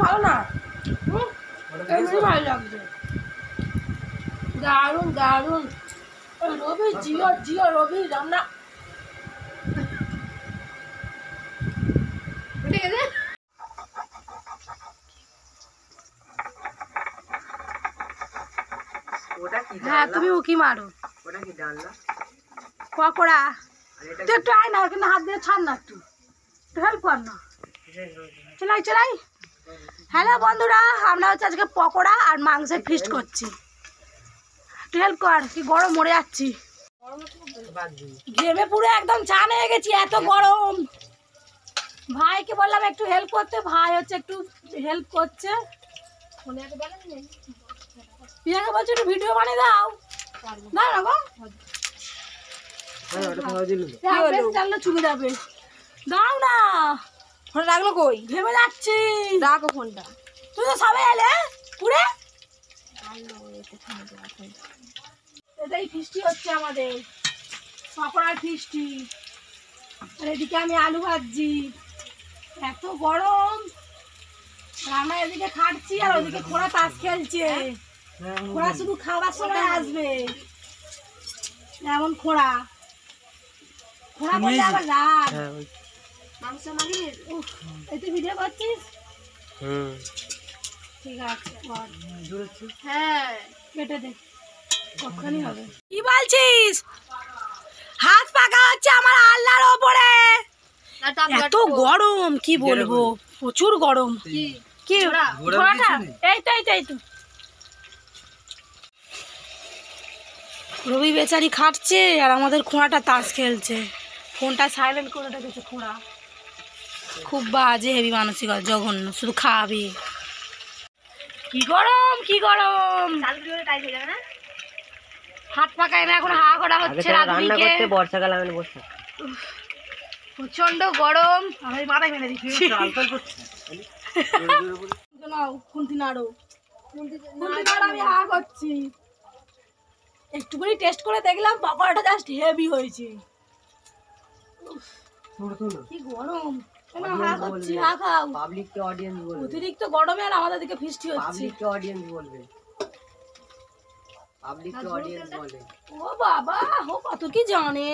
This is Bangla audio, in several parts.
ভালো না, ভালো লাগছে, দারুন দারুন। রবি জিও জিও রবি রান্না হ্যাঁ তুমি উকি মারো। পকোড়া তুই একটু আয় না, কিন্তু হাত দিয়ে ছাড় না, একটু হেল্প কর না, চলাই চলাই। হ্যালো বন্ধুরা, আমরা হচ্ছে আজকে পকোড়া আর মাংসের ফিস্ট করছি। একটু হেল্প কর, কি গরম মরে যাচ্ছি, ঘেমে পুরো একদম চান হয়ে গেছি, এত গরম। ভাইকে বললাম একটু হেল্প করতে, ভাই হচ্ছে একটু হেল্প করছে। প্রিয়াকে বলছো একটু ভিডিও বানিয়ে দাও, না না গো চুলে যাবে, দাও না। ফোনটা রাখলো কই, ঘেমে যাচ্ছি, রাখো ফোনটা। তুই তো সবাই এলে পুরে, এটাই ফিস্টি হচ্ছে আমাদের, পকোড়ার ফিস্টি। আর এদিকে আমি আলু ভাজছি, এত গরম। আমরা এদিকে খাচ্ছি আর ওদিকে খোড়া তাস খেলছে। খোড়া শুধু খাওয়ার সময় আসবে, এমন খোড়া খোড়া বললে আবার রাগ। মাংস মাগিয়ে এতে ভিডিও করছিস? ঠিক আছে, হ্যাঁ কেটে দে, কখনই হবে। কি বলছিস? হাত পাকা হচ্ছে আমার আল্লাহর ওপরে, এত গরম কি বলবো, প্রচুর গরম। কি ঘোড়াটা? এই তো এই তো এই তো রবি বেচারি খাটছে আর আমাদের খোঁড়াটা তাস খেলছে। ফোনটা সাইলেন্ট করে রেখেছে খোঁড়া, খুব বাজে হেভি মানসিকতা, জঘন্য, শুধু খাবি। কি গরম কি গরম, হাত পাকায় না এখন, হা করা হচ্ছে রান্না করতে, বর্ষাকালে আমি বসে প্রচন্ড গরম। আমি মাথায় ফেলে দিচ্ছি, খুন্তি নাড়ো আমি হা করছি। একটুখানি টেস্ট করে দেখলাম, পকোড়াটা জাস্ট হেভি হয়েছে। কি গরম, হা করছি, হা খাও। পাবলিককে অডিয়েন্স বলবে, অতিরিক্ত গরমে আর আমাদের দিকে ফিস্টি হচ্ছে। পাবলিককে অডিয়েন্স বলবে, পাবলিককে অডিয়েন্স বলে। ও বাবা, ও কত কি জানে।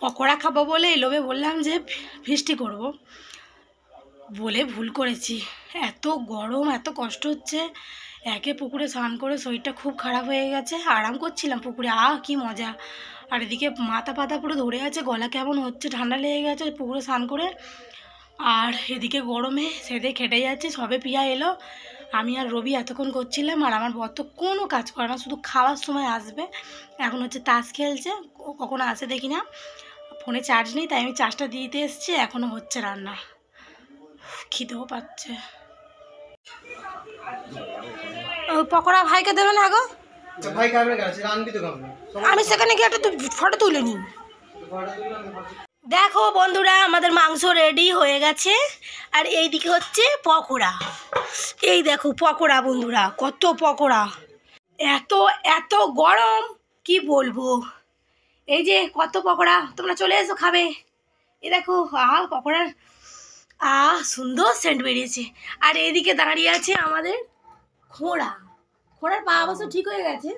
পকোড়া খাবো বলে লোভে বললাম যে ফিস্টি করব, বলে ভুল করেছি। এত গরম, এত কষ্ট হচ্ছে। একে পুকুরে স্নান করে শরীরটা খুব খারাপ হয়ে গেছে, আরাম করছিলাম পুকুরে, কি মজা। আর এদিকে মাথা পাতা পুরো ধরে আছে, গলা কেমন হচ্ছে, ঠান্ডা লেগে গেছে পুকুরে স্নান করে। আর এদিকে গরমে সেদে খেটে যাচ্ছে। সবে পিয়া এলো, আমি আর রবি এতক্ষণ করছিলাম। আর আমার বর তো কোনো কাজ করে না, শুধু খাওয়ার সময় আসবে। এখন হচ্ছে তাস খেলছে, ও কখনো আসে দেখি না। ফোনে চার্জ নেই, তাই আমি চার্জটা দিতে এসেছি। এখনও হচ্ছে রান্না, খিদেও পাচ্ছে। পকোড়া ভাইকে দেবে না গো? আমি সেখানে গিয়ে একটা ফটো তুলে নিই। দেখো বন্ধুরা, আমাদের মাংস রেডি হয়ে গেছে। আর এইদিকে হচ্ছে পকোড়া, এই দেখো পকোড়া বন্ধুরা, কত পকোড়া। এত এত গরম কি বলবো। এই যে কত পকোড়া, তোমরা চলে এসো খাবে। এই দেখো, পকোড়ার সুন্দর সেন্ট বেরিয়েছে। আর এদিকে দাঁড়িয়ে আছে আমাদের খোঁড়া। খোঁড়ার পা অবশ্য ঠিক হয়ে গেছে,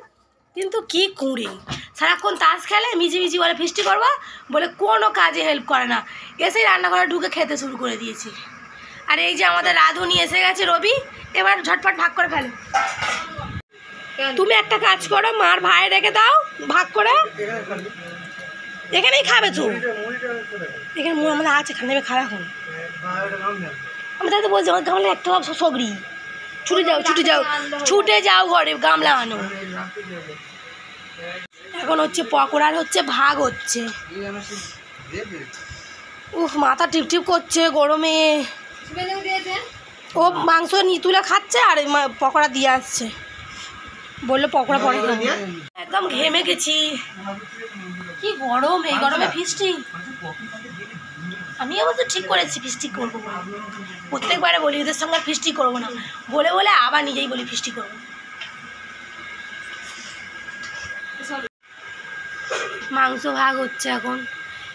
কিন্তু কি কুঁড়ে, সারাক্ষণ তাস খেলে, মিছিমিছি বলে ফিস্টি করবো, বলে কোনো কাজে হেল্প করে না। এসেই রান্নাঘরে ঢুকে খেতে শুরু করে দিয়েছি। আর এই যে আমাদের রাঁধুনি এসে গেছে রবি, এবার ঝটপট ভাগ করে ফেলো। তুমি একটা কাজ করো, মার ভাই রেখে দাও, ভাগ করে এখানেই খাবে। তো এখানে মুড় আমাদের আছে, খান দেবে, খাবে এখন। আমি তাই তো বলছি, আমার গামলা একটা সবরি, ছুটে যাও ছুটে যাও ছুটে যাও ঘরে, গামলা আনো। এখন হচ্ছে পকোড়ার হচ্ছে ভাগ হচ্ছে। মাথা টিপ টিপ করছে গরমে। ও মাংস তুলে খাচ্ছে আর পকোড়া দিয়ে আসছে, বললো পকোড়া পরে খাবো। একদম ঘেমে গেছি, কি গরম। এই গরমে ফিস্টি, আমি অবশ্য ঠিক করেছি ফিস্টি করবো বলে। প্রত্যেকবারে বলি ওদের সঙ্গে ফিস্টি করবো না, বলে বলে আবার নিজেই বলি ফিস্টি করবো। মাংস ভাগ হচ্ছে এখন।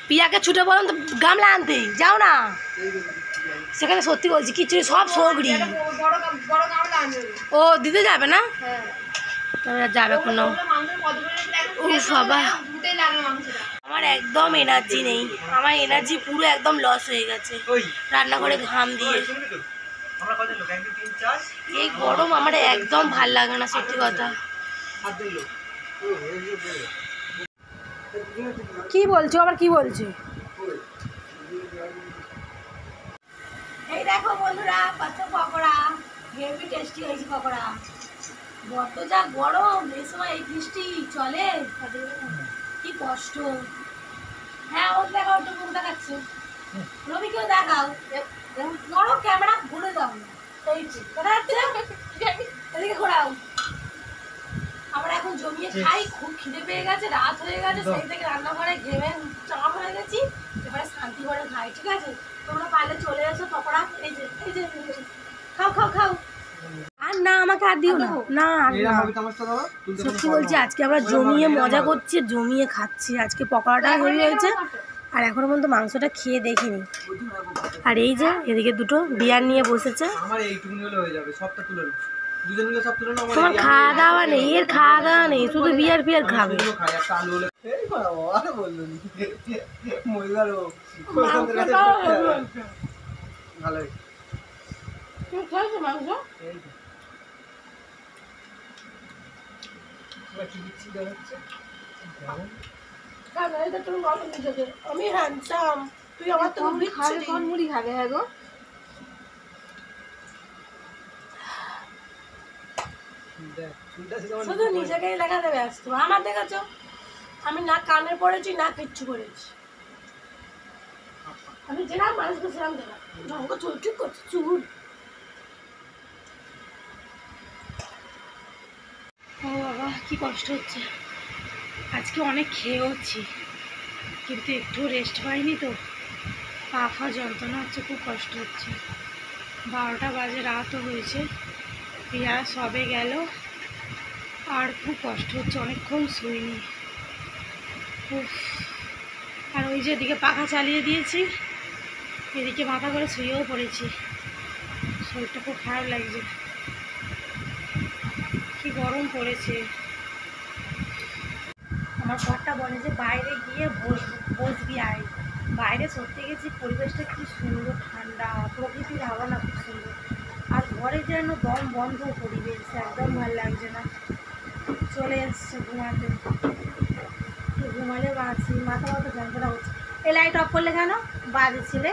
পিয়াকে ছুটে বলুন তো গামলা আনতে, যাও না। সেখানে সত্যি বলছি খিচুড়ি সব সগড়ি। ও দিতে যাবে না? যাবে কোনো। ও বাবা, আমার একদম এনার্জি নেই, আমার এনার্জি পুরো একদম লস হয়ে গেছে রান্না করে ঘাম দিয়ে। এই গরম আমার একদম ভাল লাগে না সত্যি কথা। কি বলছো আবার, কি বলছো? এই দেখো বন্ধুরা, কত পকোড়া, হেভি টেস্টি হয়েছে পকোড়া। বড্ড যা গরম, এই সময় এই বৃষ্টি চলে, কি কষ্ট। হ্যাঁ ও দেখাও, একটু মুখ দেখাচ্ছে। রবিকেও দেখাও, ধরো ক্যামেরা ঘুরে দাও। এই যে কোথায় যাচ্ছে, এদিকে ঘোরাও। আমরা এখন জমিয়ে খাই, খুব খিদে পেয়ে গেছে, রাত হয়ে গেছে, সেই থেকে রান্নাঘরে ঘেমে চাপ হয়ে গেছি, এবারে শান্তি করে খাই, ঠিক আছে? তোমরা পারলে চলে এসো, পকোড়া এই যে এই যে খাও খাও খাও। আর না আমাকে আর দিও না, না সত্যি বলছি, আজকে আমরা জমিয়ে মজা করছি, জমিয়ে খাচ্ছি। আজকে পকোড়াটা হেভি হয়েছে, আর এখনো পর্যন্ত মাংসটা খেয়ে দেখিনি। আর এই যে এদিকে দুটো বিয়ার নিয়ে বসেছে। তোমার খাওয়া দাওয়া নেই, এর খাওয়া দাওয়া নেই, শুধু বিয়ার ফিয়ার খাবে। আমি হ্যান্ডসাম, তুই আমার তো মুড়ি খাবে। হ্যাঁ গো, শুধু নিজেকেই দেখাতে ব্যস্ত। আমার দেখাচ্ছ, আমি না কানে পড়েছি না কিচ্ছু করেছি। আমি যেরাম মানুষকে সেরাম দেখাম, চুল ঠিক করছি চুল। ও বাবা, কি কষ্ট হচ্ছে। আজকে অনেক খেয়েওছি, কিন্তু একটু রেস্ট পাইনি তো, পা ফা যন্ত্রণা হচ্ছে, খুব কষ্ট হচ্ছে। 12টা বাজে, রাতও হয়েছে, পিয়া সবে গেল, আর খুব কষ্ট হচ্ছে, অনেকক্ষণ শুইনি। উফ, আর ওই যে এদিকে পাখা চালিয়ে দিয়েছি, এদিকে মাথা করে শুয়েও পড়েছি, শরীরটা খুব খারাপ লাগছে, কি গরম পড়েছে। আমার ঘরটা বলে যে বাইরে গিয়ে বসবি, আয় বাইরে সত্যি গেছি, পরিবেশটা কি সুন্দর, ঠান্ডা, প্রকৃতির হাওয়া না, খুব সুন্দর। আর ঘরে যেন দম বন্ধ পরিবেশ, একদম ভালো লাগছে না। চলে এসছে ঘুমাতে, ঘুমালে বাঁচি, মাথা যন্ত্রণা হচ্ছে। এই লাইট অফ করলে কেন, বাজে ছেলে।